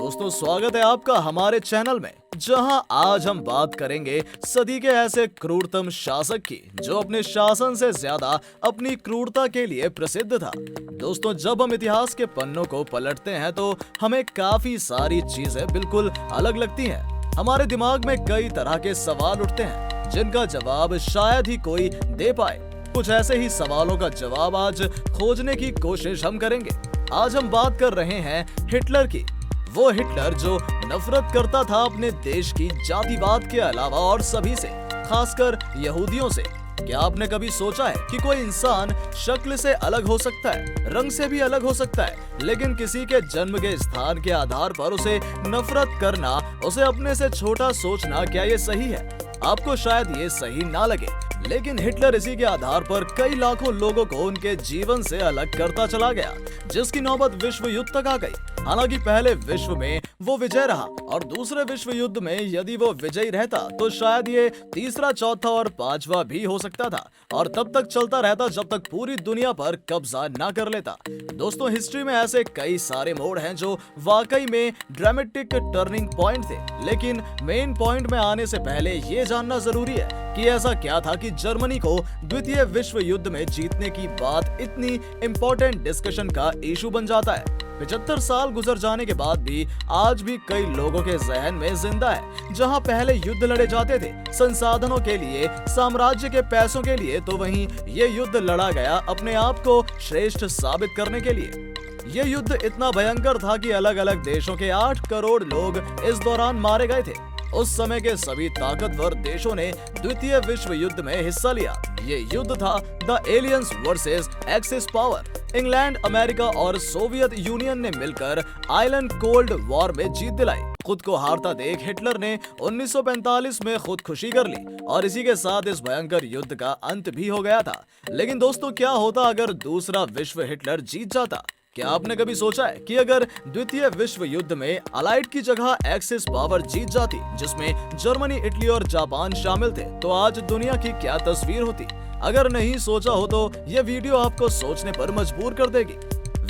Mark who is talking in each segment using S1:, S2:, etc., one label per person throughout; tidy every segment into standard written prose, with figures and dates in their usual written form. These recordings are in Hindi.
S1: दोस्तों स्वागत है आपका हमारे चैनल में, जहां आज हम बात करेंगे सदी के ऐसे क्रूरतम शासक की जो अपने शासन से ज्यादा अपनी क्रूरता के लिए प्रसिद्ध था। दोस्तों जब हम इतिहास के पन्नों को पलटते हैं तो हमें काफी सारी चीजें बिल्कुल अलग लगती हैं। हमारे दिमाग में कई तरह के सवाल उठते हैं जिनका जवाब शायद ही कोई दे पाए। कुछ ऐसे ही सवालों का जवाब आज खोजने की कोशिश हम करेंगे। आज हम बात कर रहे हैं हिटलर की। वो हिटलर जो नफरत करता था अपने देश की जातिवाद के अलावा और सभी से, खासकर यहूदियों से। क्या आपने कभी सोचा है कि कोई इंसान शक्ल से अलग हो सकता है, रंग से भी अलग हो सकता है, लेकिन किसी के जन्म के स्थान के आधार पर उसे नफरत करना, उसे अपने से छोटा सोचना, क्या ये सही है? आपको शायद ये सही ना लगे, लेकिन हिटलर इसी के आधार पर कई लाखों लोगों को उनके जीवन से अलग करता चला गया, जिसकी नौबत विश्व युद्ध तक आ गई। हालांकि पहले विश्व में वो विजय रहा और दूसरे विश्व युद्ध में यदि वो विजयी रहता तो शायद ये तीसरा, चौथा और पांचवा भी हो सकता था, और तब तक चलता रहता जब तक पूरी दुनिया पर कब्जा ना कर लेता। दोस्तों हिस्ट्री में ऐसे कई सारे मोड़ हैं जो वाकई में ड्रामेटिक टर्निंग पॉइंट थे, लेकिन मेन पॉइंट में आने से पहले ये जानना जरूरी है कि ऐसा क्या था कि जर्मनी को द्वितीय विश्व युद्ध में जीतने की बात इतनी इम्पोर्टेंट डिस्कशन का इशू बन जाता है। 75 साल गुजर जाने के बाद भी आज भी कई लोगों के जहन में जिंदा है। जहां पहले युद्ध लड़े जाते थे संसाधनों के लिए, साम्राज्य के पैसों के लिए, तो वहीं ये युद्ध लड़ा गया अपने आप को श्रेष्ठ साबित करने के लिए। ये युद्ध इतना भयंकर था कि अलग अलग देशों के 8 करोड़ लोग इस दौरान मारे गए थे। उस समय के सभी ताकतवर देशों ने द्वितीय विश्व युद्ध में हिस्सा लिया। ये युद्ध था the aliens versus axis power. England, America और सोवियत यूनियन ने मिलकर आइलैंड कोल्ड वॉर में जीत दिलाई। खुद को हारता देख हिटलर ने 1945 में खुदकुशी कर ली और इसी के साथ इस भयंकर युद्ध का अंत भी हो गया था। लेकिन दोस्तों क्या होता अगर दूसरा विश्व हिटलर जीत जाता? क्या आपने कभी सोचा है कि अगर द्वितीय विश्व युद्ध में अलाइड की जगह एक्सिस पावर जीत जाती, जिसमें जर्मनी, इटली और जापान शामिल थे, तो आज दुनिया की क्या तस्वीर होती? अगर नहीं सोचा हो तो ये वीडियो आपको सोचने पर मजबूर कर देगी।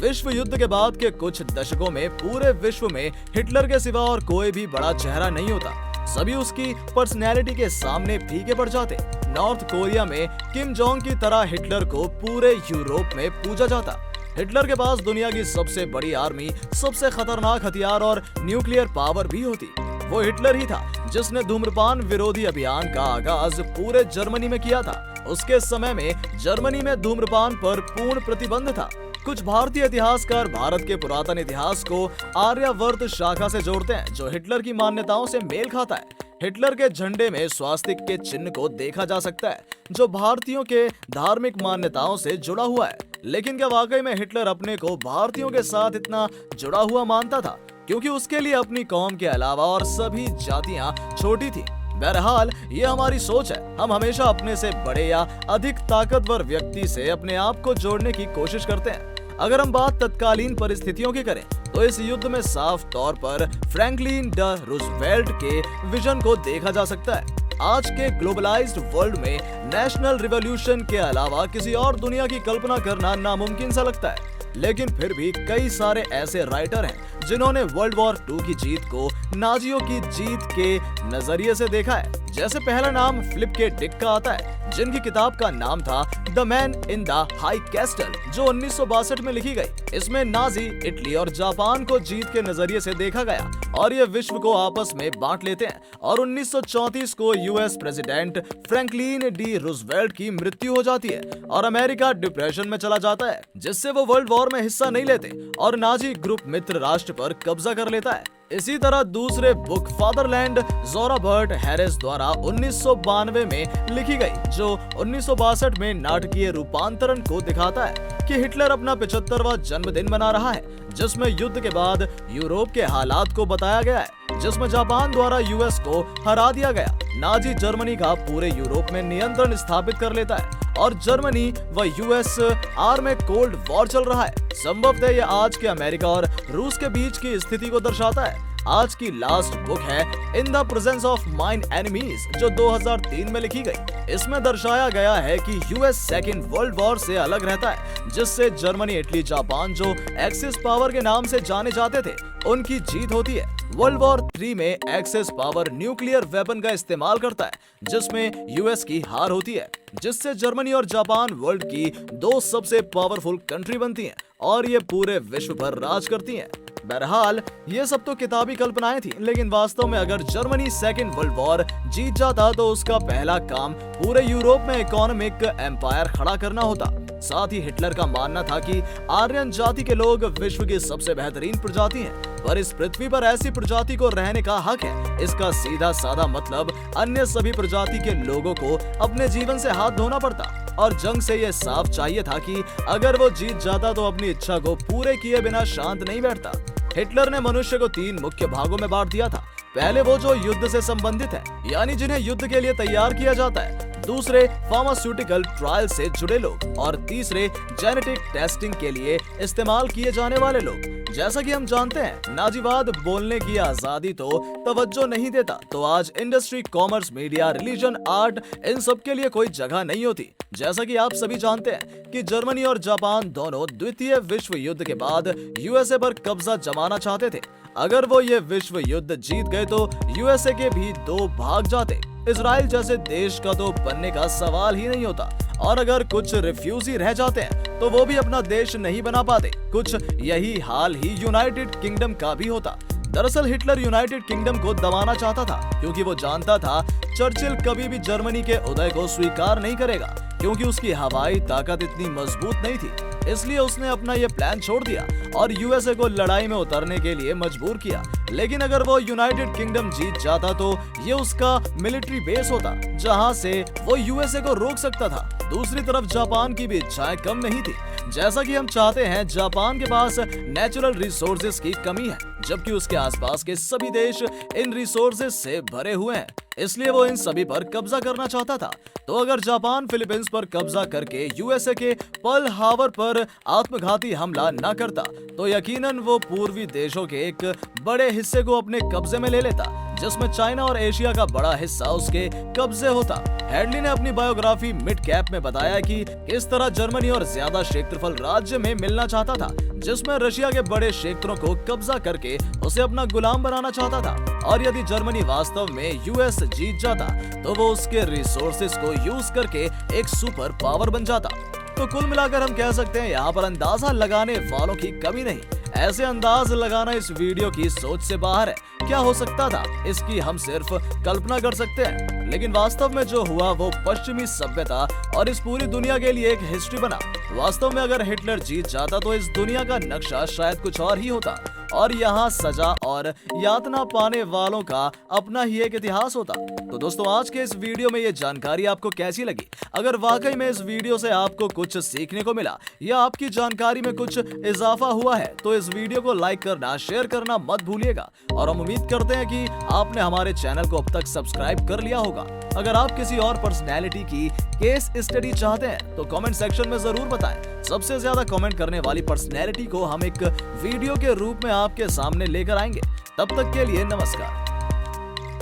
S1: विश्व युद्ध के बाद के कुछ दशकों में पूरे विश्व में हिटलर के सिवा और कोई भी बड़ा चेहरा नहीं होता। सभी उसकी पर्सनैलिटी के सामने फीके पड़ जाते। नॉर्थ कोरिया में किम जोंग की तरह हिटलर को पूरे यूरोप में पूजा जाता। हिटलर के पास दुनिया की सबसे बड़ी आर्मी, सबसे खतरनाक हथियार और न्यूक्लियर पावर भी होती। वो हिटलर ही था जिसने धूम्रपान विरोधी अभियान का आगाज पूरे जर्मनी में किया था। उसके समय में जर्मनी में धूम्रपान पर पूर्ण प्रतिबंध था। कुछ भारतीय इतिहासकार भारत के पुरातन इतिहास को आर्यावर्त शाखा से जोड़ते हैं, जो हिटलर की मान्यताओं से मेल खाता है। हिटलर के झंडे में स्वास्तिक के चिन्ह को देखा जा सकता है, जो भारतीयों के धार्मिक मान्यताओं से जुड़ा हुआ है। लेकिन क्या वाकई में हिटलर अपने को भारतीयों के साथ इतना जुड़ा हुआ मानता था? क्योंकि उसके लिए अपनी कौम के अलावा और सभी जातियां छोटी थी। बहरहाल ये हमारी सोच है। हम हमेशा अपने से बड़े या अधिक ताकतवर व्यक्ति से अपने आप को जोड़ने की कोशिश करते हैं। अगर हम बात तत्कालीन परिस्थितियों की करें तो इस युद्ध में साफ तौर पर फ्रैंकलिन डी रूजवेल्ट के विजन को देखा जा सकता है। आज के ग्लोबलाइज्ड वर्ल्ड में नेशनल रिवॉल्यूशन के अलावा किसी और दुनिया की कल्पना करना नामुमकिन सा लगता है। लेकिन फिर भी कई सारे ऐसे राइटर हैं जिन्होंने वर्ल्ड वॉर 2 की जीत को नाजियों की जीत के नजरिए से देखा है। जैसे पहला नाम फिलिप के डिक का आता है, जिनकी किताब का नाम था the man in the high castle, जो 1962 में लिखी गई। इसमें नाजी, इटली और जापान को जीत के नजरिए से देखा गया और ये विश्व को आपस में बांट लेते हैं। और 1934 को US president Franklin D Roosevelt की मृत्यु हो जाती है और अमेरिका डिप्रेशन में चला जाता है, जिससे वो वर्ल्ड वॉर में हिस्सा नहीं लेते और नाजी ग्रुप मित्र राष्ट्र पर कब्जा कर लेता है। इसी तरह दूसरे बुक फादरलैंड जोराबर्ट हैरिस द्वारा 1992 में लिखी गई, जो 1962 में नाटकीय रूपांतरण को दिखाता है कि हिटलर अपना 75वां जन्मदिन मना रहा है, जिसमें युद्ध के बाद यूरोप के हालात को बताया गया है, जिसमें जापान द्वारा यूएस को हरा दिया गया। नाजी जर्मनी का पूरे यूरोप में नियंत्रण स्थापित कर लेता है और जर्मनी व यूएस आर में कोल्ड वॉर चल रहा है। संभवतः यह आज के अमेरिका और रूस के बीच की स्थिति को दर्शाता है। आज की लास्ट बुक है in the presence of mine enemies, जो 2003 में लिखी गई। इसमें दर्शाया गया है कि यूएस सेकेंड वर्ल्ड वॉर से अलग रहता है, जिससे जर्मनी, इटली, जापान जो एक्सिस पावर के नाम से जाने जाते थे, उनकी जीत होती है। वर्ल्ड वॉर 3 में एक्सिस पावर न्यूक्लियर वेपन का इस्तेमाल करता है, जिसमें यूएस की हार होती है, जिससे जर्मनी और जापान वर्ल्ड की दो सबसे पावरफुल कंट्री बनती हैं और ये पूरे विश्व पर राज करती हैं। बहरहाल ये सब तो किताबी कल्पनाएं थी, लेकिन वास्तव में अगर जर्मनी सेकेंड वर्ल्ड वॉर जीत जाता तो उसका पहला काम पूरे यूरोप में इकोनॉमिक एम्पायर खड़ा करना होता। साथ ही हिटलर का मानना था कि आर्यन जाति के लोग विश्व की सबसे बेहतरीन प्रजाति हैं, पर इस पृथ्वी पर ऐसी प्रजाति को रहने का हक है। इसका सीधा साधा मतलब अन्य सभी प्रजाति के लोगों को अपने जीवन से हाथ धोना पड़ता, और जंग से ये साफ चाहिए था कि अगर वो जीत जाता तो अपनी इच्छा को पूरे किए बिना शांत नहीं बैठता। हिटलर ने मनुष्य को 3 मुख्य भागों में बांट दिया था। पहले वो जो युद्ध से संबंधित है, यानी जिन्हें युद्ध के लिए तैयार किया जाता है। दूसरे फार्मास्यूटिकल ट्रायल से जुड़े लोग, और तीसरे जेनेटिक टेस्टिंग के लिए इस्तेमाल किए जाने वाले लोग। जैसा कि हम जानते हैं, नाजीवाद बोलने की आजादी तो तवज्जो नहीं देता, तो आज industry, commerce, media, religion, art, इन सब के लिए कोई जगह नहीं होती। जैसा कि आप सभी जानते हैं कि जर्मनी और जापान दोनों द्वितीय विश्व युद्ध के बाद यूएसए पर कब्जा जमाना चाहते थे। अगर वो ये विश्व युद्ध जीत गए तो यूएसए के भी 2 भाग जाते। इजराइल जैसे देश का तो बनने का सवाल ही नहीं होता, और अगर कुछ रिफ्यूजी रह जाते हैं तो वो भी अपना देश नहीं बना पाते। कुछ यही हाल ही यूनाइटेड किंगडम का भी होता। दरअसल हिटलर यूनाइटेड किंगडम को दबाना चाहता था, क्योंकि वो जानता था चर्चिल कभी भी जर्मनी के उदय को स्वीकार नहीं करेगा, क्योंकि उसकी हवाई ताकत इतनी मजबूत नहीं थी। इसलिए उसने अपना ये प्लान छोड़ दिया और यूएसए को लड़ाई में उतरने के लिए मजबूर किया। लेकिन अगर वो यूनाइटेड किंगडम जीत जाता तो ये उसका मिलिट्री बेस होता, जहां से वो यूएसए को रोक सकता था। दूसरी तरफ जापान की भी इच्छाएं कम नहीं थी। जैसा कि हम चाहते हैं, जापान के पास नेचुरल रिसोर्सेज की कमी है, जबकि उसके आसपास के सभी देश इन रिसोर्सेज से भरे हुए हैं। इसलिए वो इन सभी पर कब्जा करना चाहता था। तो अगर जापान फिलीपींस पर कब्जा करके यूएसए के पर्ल हार्बर पर आत्मघाती हमला न करता, तो यकीनन वो पूर्वी देशों के एक बड़े हिस्से को अपने कब्जे में ले लेता, जिसमें चाइना और एशिया का बड़ा हिस्सा उसके कब्जे होता। हेडली ने अपनी बायोग्राफी मिड कैप में बताया कि किस तरह जर्मनी और ज्यादा क्षेत्रफल राज्य में मिलना चाहता था, जिसमें रशिया के बड़े क्षेत्रों को कब्जा करके उसे अपना गुलाम बनाना चाहता था। और यदि जर्मनी वास्तव में यूएस जीत जाता तो वो उसके रिसोर्सेज को यूज करके एक सुपर पावर बन जाता। तो कुल मिलाकर हम कह सकते हैं, यहाँ पर अंदाजा लगाने वालों की कमी नहीं। ऐसे अंदाज लगाना इस वीडियो की सोच से बाहर है। क्या हो सकता था, इसकी हम सिर्फ कल्पना कर सकते हैं, लेकिन वास्तव में जो हुआ वो पश्चिमी सभ्यता और इस पूरी दुनिया के लिए एक हिस्ट्री बना। वास्तव में अगर हिटलर जीत जाता तो इस दुनिया का नक्शा शायद कुछ और ही होता, और यहाँ सजा और यातना पाने वालों का अपना ही एक इतिहास होता। तो दोस्तों, आज के इस वीडियो में ये जानकारी आपको कैसी लगी? अगर वाकई में इस वीडियो से आपको कुछ सीखने को मिला या आपकी जानकारी में कुछ इजाफा हुआ है, तो इस वीडियो को लाइक करना, शेयर करना मत भूलिएगा। और हम उम्मीद करते हैं कि आपने हमारे चैनल को अब तक सब्सक्राइब कर लिया होगा। अगर आप किसी और पर्सनैलिटी की केस स्टडी चाहते हैं तो कमेंट सेक्शन में जरूर बताएं। सबसे ज्यादा कमेंट करने वाली पर्सनैलिटी को हम एक वीडियो के रूप में आपके सामने लेकर आएंगे। तब तक के लिए नमस्कार।